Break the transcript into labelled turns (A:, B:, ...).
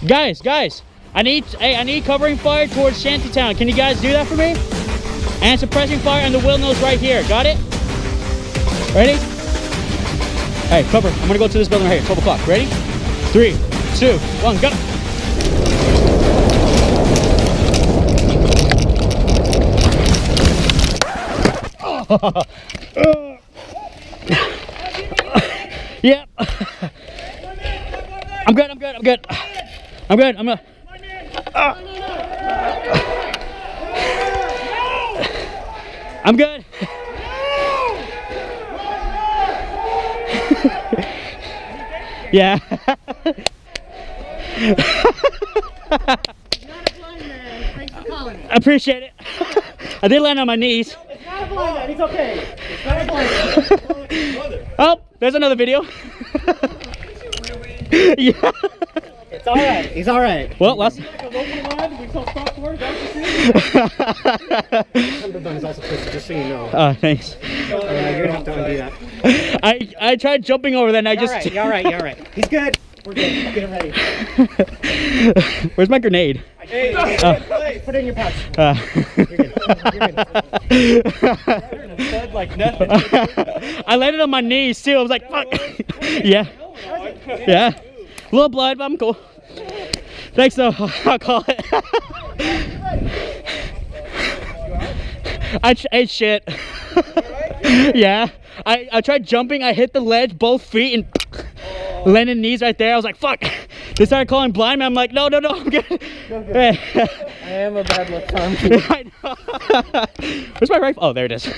A: Guys, I need covering fire towards Shantytown. Can you guys do that for me? And suppressing fire on the wheel nose right here. Got it? Ready? Hey, cover. I'm gonna go to this building right here. 12 o'clock. Ready? 3, 2, 1, go. Yep. I'm good. I'm good. Yeah. I appreciate it. I did land on my knees.
B: It's not a blind man, he's okay. It's not a blind man.
A: Oh, there's another video. Yeah.
B: It's alright, he's alright.
A: Well, last.
B: Like a local line, we saw stop for it, Thundergun is also twisted, just so you know.
A: Thanks.
B: You're gonna have to undo that.
A: I tried jumping over that and I just.
B: You're alright. He's good. We're good. Get him ready.
A: Where's my grenade?
B: Hey, put it in your pouch. You're good. Like nothing.
A: I landed on my knees too. I was like, fuck. Yeah. Yeah. A little blood, but I'm cool. Thanks though. I'll call it. I ate shit. Yeah. I tried jumping. I hit the ledge, both feet, and landed knees right there. I was like, fuck. They started calling blind man. I'm like, no, I'm good.
B: I am a bad luck charm.
A: I know. Where's my rifle? Oh, there it is.